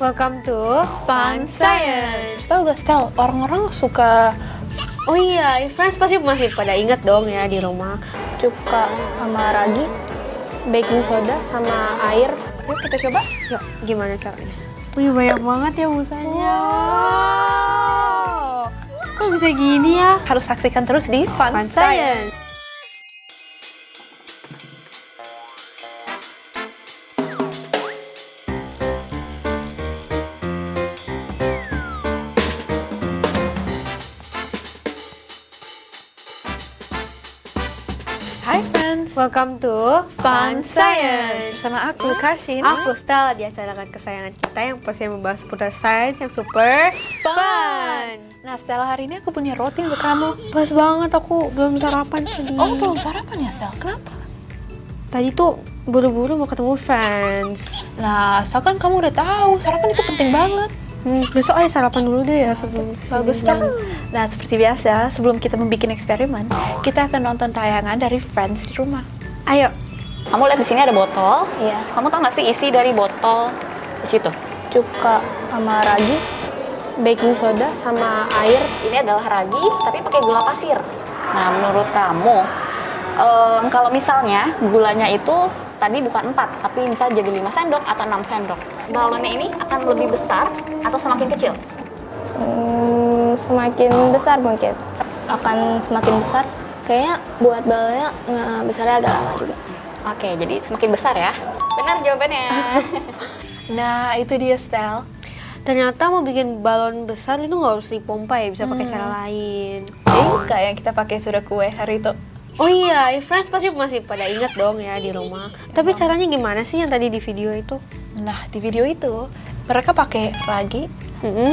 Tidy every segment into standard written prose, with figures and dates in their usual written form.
welcome to Fun Science. Tahu gak Stel, orang-orang suka Oh iya, friends pasti masih pada ingat dong ya di rumah. cuka sama ragi, baking soda sama air. Yuk kita coba. Yuk, gimana caranya? Wih, banyak banget ya busanya. Wow. Kok bisa gini ya? Harus saksikan terus di Fun Fun Science. Science. Hai friends, Welcome to Fun Science. Sama aku Kashin. Aku Stel, di acara kesayangan kita yang pasti membahas seputar sains yang super fun. Nah Stel, hari ini aku punya roti untuk kamu. Pas banget, aku belum sarapan tadi. Oh belum sarapan ya Stel, kenapa? Tadi tuh buru-buru mau ketemu friends. Nah asal kan kamu udah tahu, sarapan itu penting banget. Besok aja sarapan dulu deh ya sebelum. Bagus Stel. Nah seperti biasa, sebelum kita membuat eksperimen, kita akan nonton tayangan dari Friends di rumah. Ayo. Kamu lihat di sini ada botol. Iya. Kamu tahu nggak sih isi dari botol di situ? Cuka sama ragi, baking soda sama air. Ini adalah ragi, tapi pakai gula pasir. Nah, menurut kamu, kalau misalnya gulanya itu tadi bukan 4, tapi misal jadi 5 sendok atau 6 sendok, galonnya ini akan lebih besar atau semakin kecil? Semakin besar mungkin. Akan semakin besar. Kayaknya buat balonnya besarnya agak lama juga. Oke, jadi semakin besar ya. Benar jawabannya. Nah itu dia Stel. Ternyata mau bikin balon besar itu nggak harus dipompa ya, bisa pakai cara lain. Kayak yang kita pakai sudah kue hari itu. Oh iya, friends pasti masih pada ingat dong ya di rumah. Tapi caranya gimana sih yang tadi di video itu? Nah di video itu mereka pakai ragi,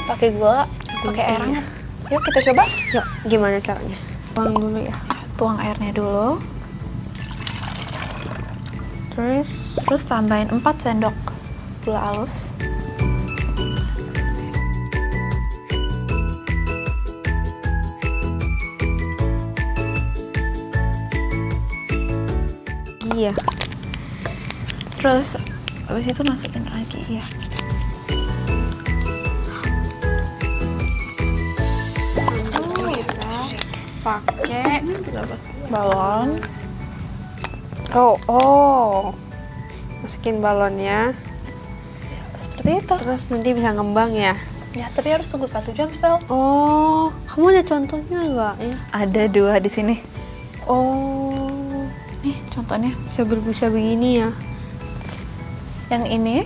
pakai gula, pakai air hangat. Yuk kita coba. Yuk, gimana caranya? Tuang dulu ya. Tuang airnya dulu. Terus tambahin 4 sendok gula halus. Iya. Terus habis itu masukin lagi ya. Pakai Balon. Oh. Masukin balonnya. Seperti itu. Terus nanti bisa ngembang ya. Ya tapi harus tunggu 1 jam Stel. Oh, kamu ada contohnya nggak ya? Ada 2 di sini. Oh, Nih contohnya. bisa begini ya. Yang ini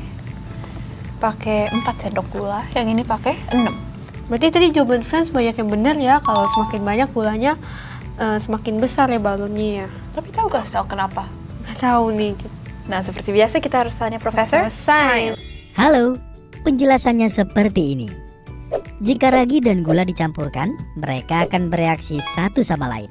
pakai 4 sendok gula, yang ini pakai 6. Berarti tadi jawaban friends banyak yang benar ya. Kalau semakin banyak gulanya, semakin besar ya balonnya ya. Tapi tahu gak Stel kenapa? Nggak tahu nih. Nah seperti biasa kita harus tanya Profesor. Sains. Halo, penjelasannya seperti ini. Jika ragi dan gula dicampurkan, mereka akan bereaksi satu sama lain.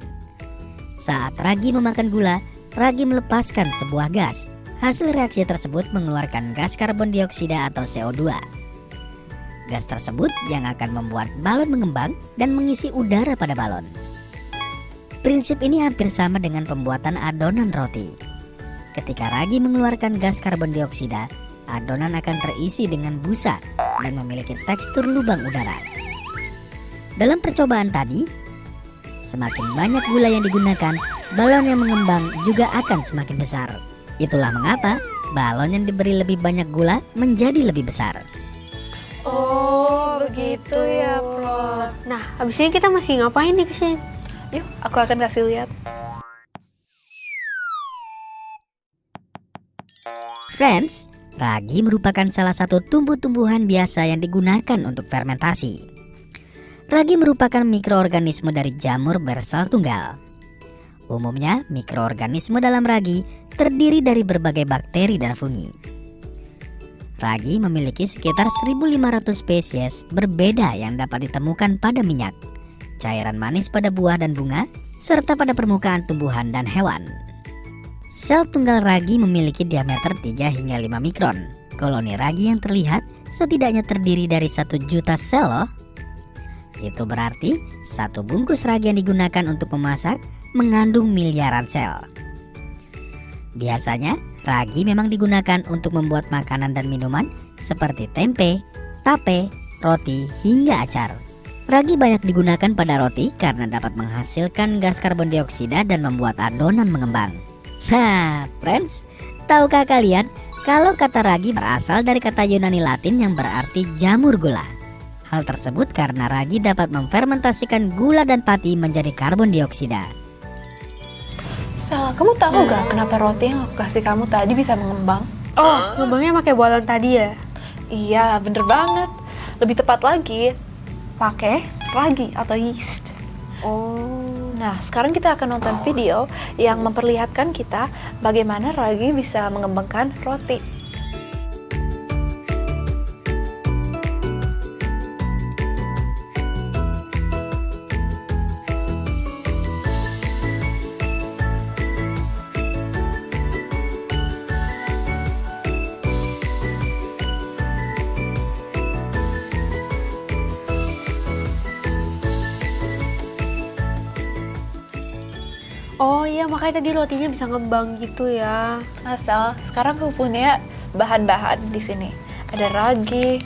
Saat ragi memakan gula, ragi melepaskan sebuah gas. Hasil reaksi tersebut mengeluarkan gas karbon dioksida atau CO2. Gas tersebut yang akan membuat balon mengembang dan mengisi udara pada balon. Prinsip ini hampir sama dengan pembuatan adonan roti. Ketika ragi mengeluarkan gas karbon dioksida, adonan akan terisi dengan busa dan memiliki tekstur lubang udara. Dalam percobaan tadi, semakin banyak gula yang digunakan, balon yang mengembang juga akan semakin besar. Itulah mengapa balon yang diberi lebih banyak gula menjadi lebih besar. Oh, begitu ya, Prof. Nah, habis ini kita masih ngapain nih, Keshin? Yuk aku akan kasih lihat. Friends, ragi merupakan salah satu tumbuh-tumbuhan biasa yang digunakan untuk fermentasi. Ragi merupakan mikroorganisme dari jamur bersel tunggal. Umumnya, mikroorganisme dalam ragi terdiri dari berbagai bakteri dan fungi. Ragi memiliki sekitar 1.500 spesies berbeda yang dapat ditemukan pada minyak, cairan manis pada buah dan bunga, serta pada permukaan tumbuhan dan hewan. Sel tunggal ragi memiliki diameter 3 hingga 5 mikron. Koloni ragi yang terlihat setidaknya terdiri dari 1 juta sel loh. Itu berarti 1 bungkus ragi yang digunakan untuk memasak mengandung miliaran sel. Biasanya, ragi memang digunakan untuk membuat makanan dan minuman seperti tempe, tape, roti, hingga acar. Ragi banyak digunakan pada roti karena dapat menghasilkan gas karbon dioksida dan membuat adonan mengembang. Nah, friends, tahukah kalian kalau kata ragi berasal dari kata Yunani Latin yang berarti jamur gula? Hal tersebut karena ragi dapat memfermentasikan gula dan pati menjadi karbon dioksida. Sal, kamu tahu gak kenapa roti yang aku kasih kamu tadi bisa mengembang? Oh, ngembangnya pakai balon tadi ya? Iya, bener banget. Lebih tepat lagi, pakai ragi atau yeast. Oh. Nah, sekarang kita akan nonton video yang memperlihatkan kita bagaimana ragi bisa mengembangkan roti. Oh iya, makanya tadi rotinya bisa ngembang gitu ya. Asal, sekarang aku punya bahan-bahan di sini. Ada ragi,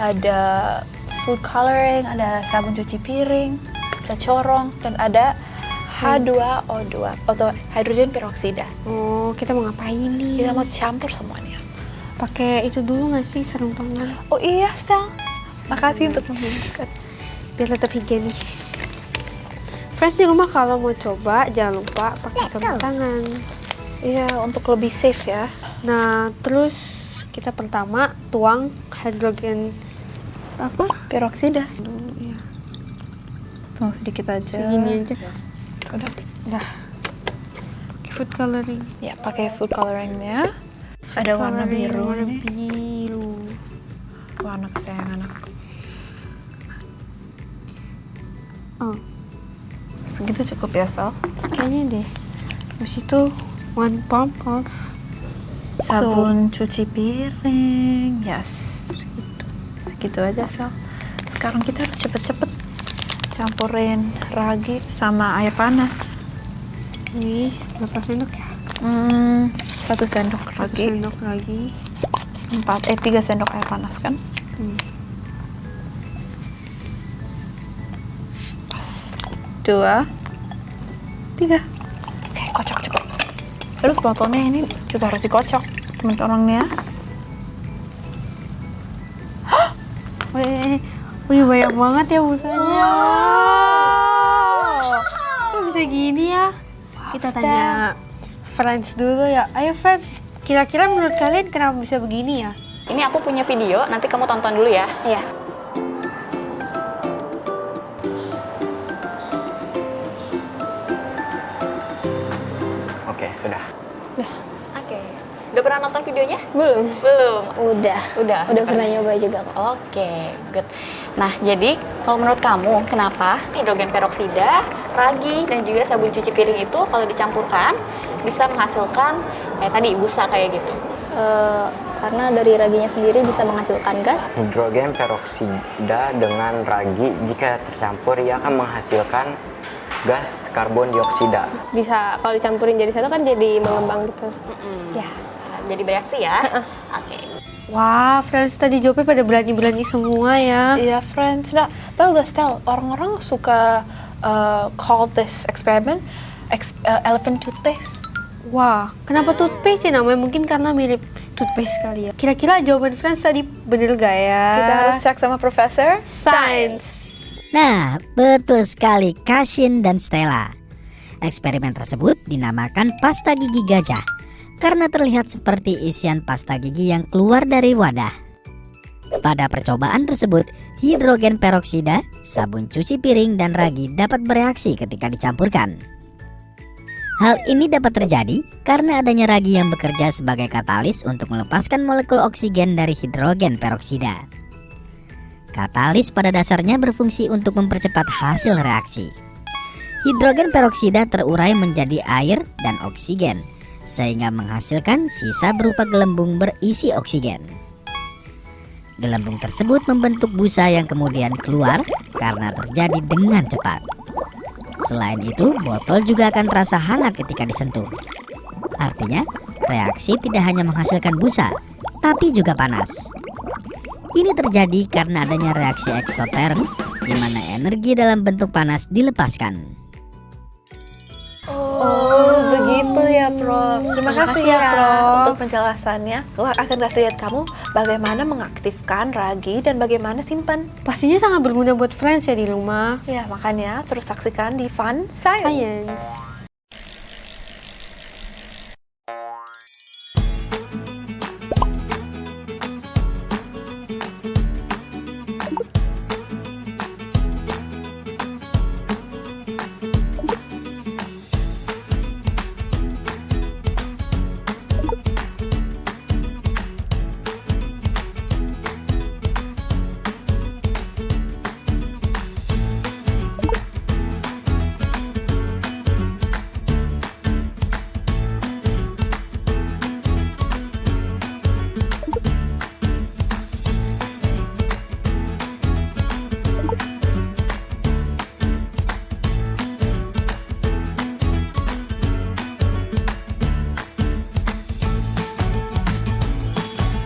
ada food coloring, ada sabun cuci piring, ada corong, dan ada H2O2 atau hydrogen peroksida. Oh, kita mau ngapain nih? Kita mau campur semuanya. Pakai itu dulu nggak sih, sarung tangan? Oh iya, Stel. Makasih untuk mengingatkan. Biar tetap higienis. Friends di rumah kalau mau coba jangan lupa pakai sarung tangan. Iya, untuk lebih safe ya. Nah, terus kita pertama tuang hidrogen Peroksida. dulu ya. Tuang sedikit aja. Segini aja. Udah. Udah. Pakai food coloring. Ya, pakai food coloringnya. Ada warna biru Warna nih. biru. Warna kesayangan aku. Oh, Segitu cukup ya, Sal. kayaknya deh. Habis itu 1 pump of Sabun cuci piring. Yes. Segitu aja, Sal. Sekarang kita harus cepet-cepet campurin ragi sama air panas. Nih, berapa sendok ya? 1 sendok 1 ragi. sendok lagi. 3 sendok air panas kan? Pas. 2, 3. Oke, kocok cepet. Terus botolnya ini juga harus dikocok, teman-temannya. Wih, banyak banget ya busanya. Kok bisa gini ya? Kita tanya Friends dulu ya. Ayo Friends, kira-kira menurut kalian kenapa bisa begini ya? Ini aku punya video, nanti kamu tonton dulu ya. Iya. Oke, sudah. Oke. Udah pernah nonton videonya? Belum. Belum. Udah. Udah Pernah nyoba juga kok. Oke, good. Nah, jadi kalau menurut kamu, kenapa hidrogen peroksida, ragi, dan juga sabun cuci piring itu kalau dicampurkan bisa menghasilkan kayak tadi busa kayak gitu? Karena dari raginya sendiri bisa menghasilkan gas. Hidrogen peroksida dengan ragi jika tercampur ia akan menghasilkan gas karbon dioksida. Bisa kalau dicampurin jadi satu kan jadi mengembang gitu. Ya. Jadi bereaksi ya? Oke. Wah, Friends tadi jawabnya pada berani-berani semua ya. Iya, Friends. Nah, tahu gak, Stel? Orang-orang suka call this experiment elephant toothpaste. Wah, kenapa toothpaste ya namanya? Mungkin karena mirip toothpaste kali ya. Kira-kira jawaban Friends tadi bener gak ya? Kita harus cek sama profesor. Science. Nah, betul sekali Kashin dan Stella. Eksperimen tersebut dinamakan pasta gigi gajah karena terlihat seperti isian pasta gigi yang keluar dari wadah. Pada percobaan tersebut, hidrogen peroksida, sabun cuci piring, dan ragi dapat bereaksi ketika dicampurkan. Hal ini dapat terjadi karena adanya ragi yang bekerja sebagai katalis untuk melepaskan molekul oksigen dari hidrogen peroksida. Katalis pada dasarnya berfungsi untuk mempercepat hasil reaksi. Hidrogen peroksida terurai menjadi air dan oksigen, sehingga menghasilkan sisa berupa gelembung berisi oksigen. Gelembung tersebut membentuk busa yang kemudian keluar karena terjadi dengan cepat. Selain itu, botol juga akan terasa hangat ketika disentuh. Artinya, reaksi tidak hanya menghasilkan busa, tapi juga panas. Ini terjadi karena adanya reaksi eksoterm, di mana energi dalam bentuk panas dilepaskan. Oh, begitu ya, Prof. Terima kasih ya, Prof. untuk penjelasannya. Wah, akan kasih lihat kamu bagaimana mengaktifkan ragi dan bagaimana simpan. Pastinya sangat berguna buat friends ya di rumah. Ya, makanya terus saksikan di Fun Science. Science.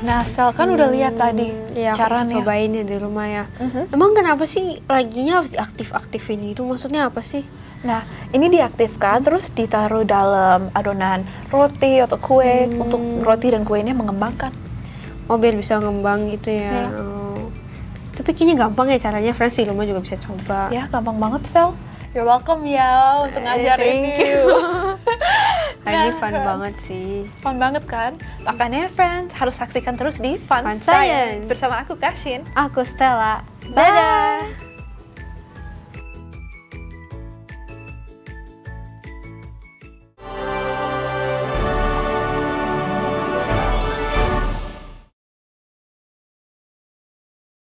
Nah, Sel kan udah lihat tadi Ya, aku caranya. cobain ya di rumah ya. Emang kenapa sih raginya harus diaktif-aktifin gitu? Maksudnya apa sih? Nah, ini diaktifkan terus ditaruh dalam adonan roti atau kue untuk roti dan kuenya mengembangkan. Oh, biar bisa ngembang gitu ya. Iya. Oh. Tapi kayaknya gampang ya caranya, friends di rumah juga bisa coba. Ya, gampang banget, Sel. You're welcome ya untuk ngajarin thank ini. you. Ini Nah, fun banget sih. Fun banget kan? Makanya friends harus saksikan terus di Fun Fun Science Science. bersama aku Kashin. Aku Stella. Dadah.